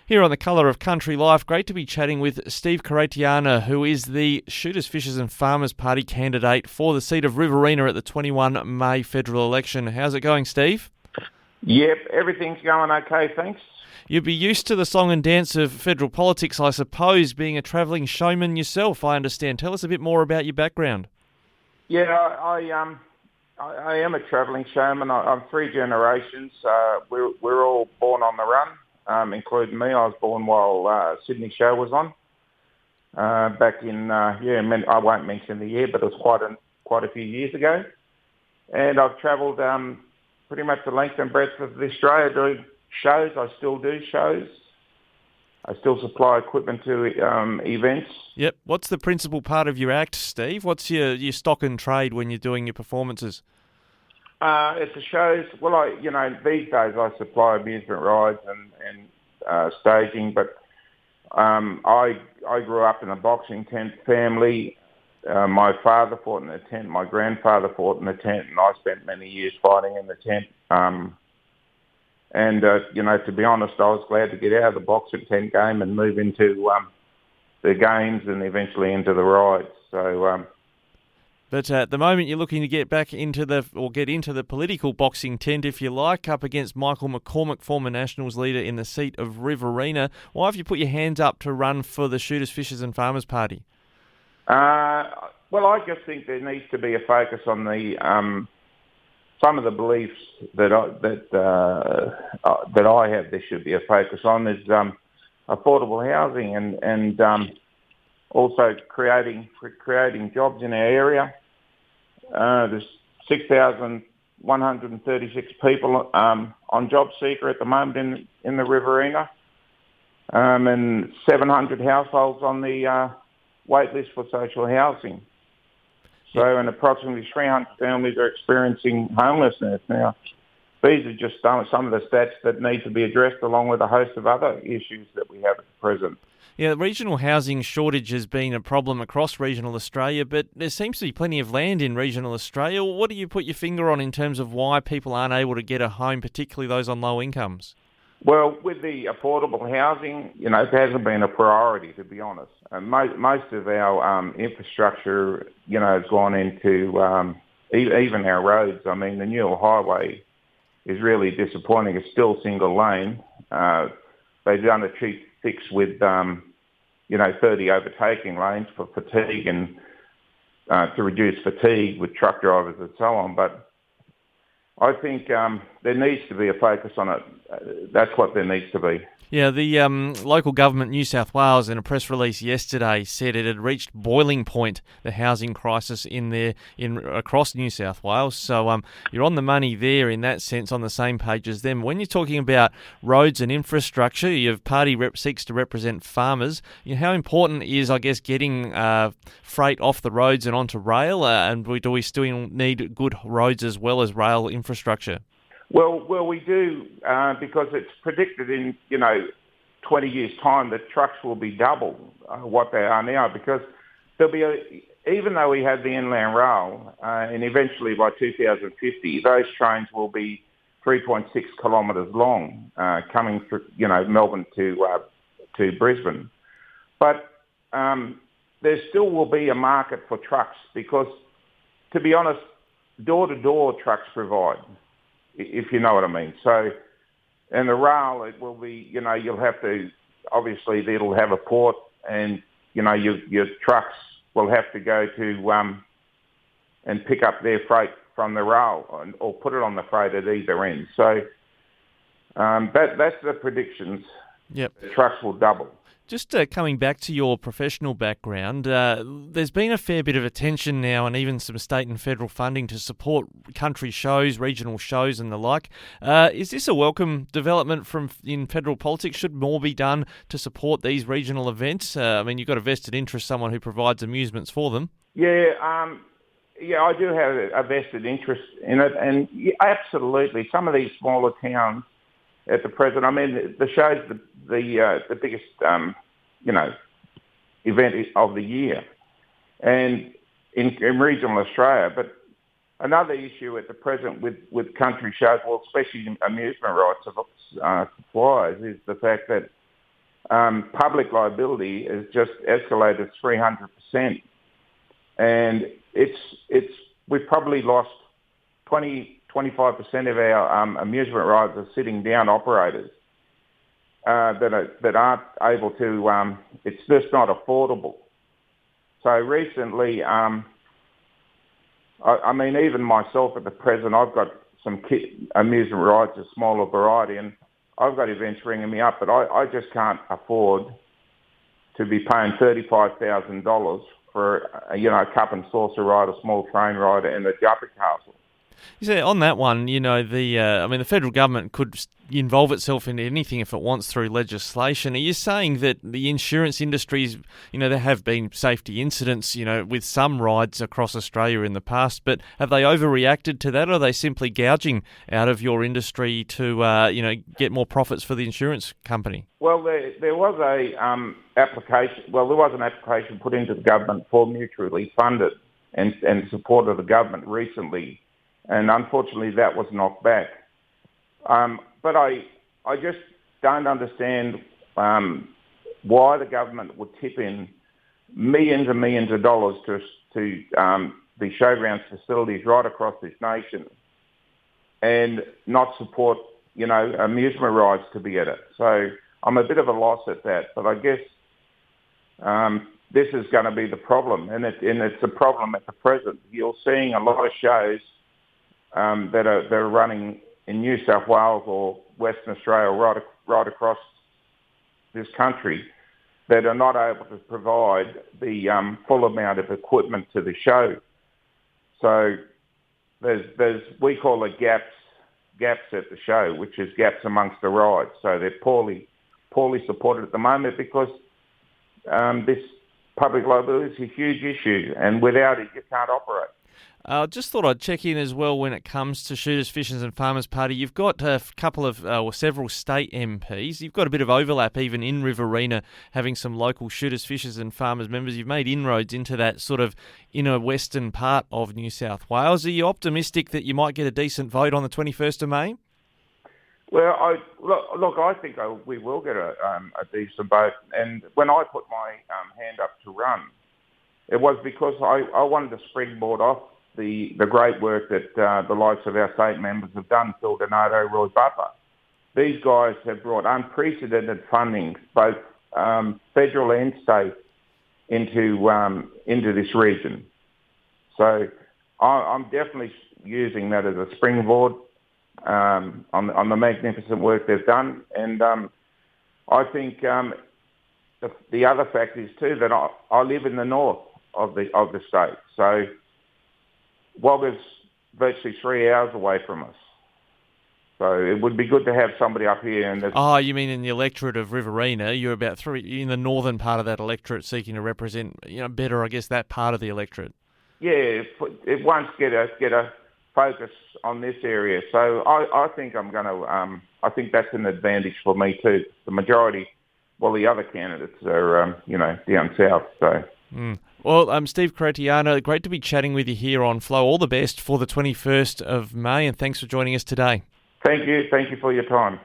Here on The Colour of Country Life, great to be chatting with Steve Karaitiana, who is the Shooters, Fishers and Farmers Party candidate for the seat of Riverina at the 21 May federal election. How's it going, Steve? Yep, everything's going okay, thanks. You'd be used to the song and dance of federal politics, I suppose, being a travelling showman yourself, I understand. Tell us a bit more about your background. Yeah, I am a travelling showman. I'm three generations. We're all born on the run, including me. I was born while Sydney Show was on. Back in I won't mention the year, but it was quite a few years ago. And I've travelled pretty much the length and breadth of Australia doing shows. I still do shows. I still supply equipment to events. Yep. What's the principal part of your act, Steve? What's your stock and trade when you're doing your performances? It's the shows. Well, these days I supply amusement rides and staging, but I grew up in a boxing tent family. My father fought in the tent. My grandfather fought in the tent, and I spent many years fighting in the tent. To be honest, I was glad to get out of the boxing tent game and move into the games and eventually into the rides. But at the moment, you're looking to get into the political boxing tent, if you like, up against Michael McCormack, former Nationals leader in the seat of Riverina. Why have you put your hands up to run for the Shooters, Fishers and Farmers Party? Well, I just think there needs to be a focus on the some of the beliefs that I have. There should be a focus on is affordable housing and also creating jobs in our area. There's 6,136 people on job seeker at the moment in the Riverina, and 700 households on the wait list for social housing. So, and approximately 300 families are experiencing homelessness. Now, these are just some of the stats that need to be addressed, along with a host of other issues that we have at present. Yeah, regional housing shortage has been a problem across regional Australia, but there seems to be plenty of land in regional Australia. What do you put your finger on in terms of why people aren't able to get a home, particularly those on low incomes? Well, with the affordable housing, it hasn't been a priority, to be honest. And most of our infrastructure, has gone into even our roads. I mean, the Newell Highway is really disappointing. It's still single lane. They've done a cheap fix with, 30 overtaking lanes for fatigue and to reduce fatigue with truck drivers and so on. But I think there needs to be a focus on it. That's what there needs to be. Yeah, the local government, New South Wales, in a press release yesterday said it had reached boiling point, the housing crisis across New South Wales. So you're on the money there in that sense, on the same page as them. When you're talking about roads and infrastructure, your party seeks to represent farmers. How important is, I guess, getting freight off the roads and onto rail? And do we still need good roads as well as rail infrastructure? Well, we do because it's predicted in 20 years' time that trucks will be double what they are now, because there'll be even though we have the inland rail and eventually by 2050 those trains will be 3.6 kilometres long coming through Melbourne to Brisbane, but there still will be a market for trucks because, to be honest, door-to-door trucks provide, if you know what I mean. So, and the rail, it will be, you'll have to, obviously it'll have a port and, your trucks will have to go to and pick up their freight from the rail or put it on the freight at either end. So that's the predictions. Yep. The trucks will double. Just coming back to your professional background, there's been a fair bit of attention now and even some state and federal funding to support country shows, regional shows and the like. Is this a welcome development in federal politics? Should more be done to support these regional events? You've got a vested interest, someone who provides amusements for them. Yeah, I do have a vested interest in it. And absolutely, some of these smaller towns at the present, the show's the biggest, event of the year, and in regional Australia. But another issue at the present with country shows, well, especially amusement rights suppliers, is the fact that public liability has just escalated 300%. And we've probably lost 25% of our amusement rides are sitting down operators that aren't able to, it's just not affordable. So recently, I mean, even myself at the present, I've got some amusement rides, a smaller variety, and I've got events ringing me up, but I just can't afford to be paying $35,000 for a cup and saucer ride, a small train ride, and a jumper castle. You see, on that one, the federal government could involve itself in anything if it wants through legislation. Are you saying that the insurance industries, there have been safety incidents, with some rides across Australia in the past, but have they overreacted to that, or are they simply gouging out of your industry to, get more profits for the insurance company? Well, there was an application put into the government for mutually funded and support of the government recently. And unfortunately, that was knocked back. But I just don't understand why the government would tip in millions and millions of dollars to the showgrounds facilities right across this nation and not support, amusement rides to be at it. So I'm a bit of a loss at that. But I guess this is going to be the problem, and it's a problem at the present. You're seeing a lot of shows that are running in New South Wales or Western Australia, right across this country, that are not able to provide the full amount of equipment to the show. So we call it gaps at the show, which is gaps amongst the rides. So they're poorly supported at the moment because this public liability is a huge issue, and without it, you can't operate. Just thought I'd check in as well when it comes to Shooters, Fishers and Farmers Party. You've got a couple of, several state MPs. You've got a bit of overlap even in Riverina, having some local Shooters, Fishers and Farmers members. You've made inroads into that sort of inner western part of New South Wales. Are you optimistic that you might get a decent vote on the 21st of May? Well, I think we will get a decent vote. And when I put my hand up to run, it was because I wanted to springboard off the great work that the likes of our state members have done, Phil Donato, Roy Butler. These guys have brought unprecedented funding, both federal and state, into this region. So I'm definitely using that as a springboard on the magnificent work they've done. And I think the other fact is too that I live in the north of the state, so Wagga's virtually 3 hours away from us. So it would be good to have somebody up here. You mean in the electorate of Riverina? You're about in the northern part of that electorate, seeking to represent, better, I guess, that part of the electorate. Yeah, it won't get a focus on this area. So I think I'm going to. I think that's an advantage for me too. The majority, the other candidates are, down south. So. Well, Steve Karaitiana, great to be chatting with you here on Flow. All the best for the 21st of May, and thanks for joining us today. Thank you. Thank you for your time.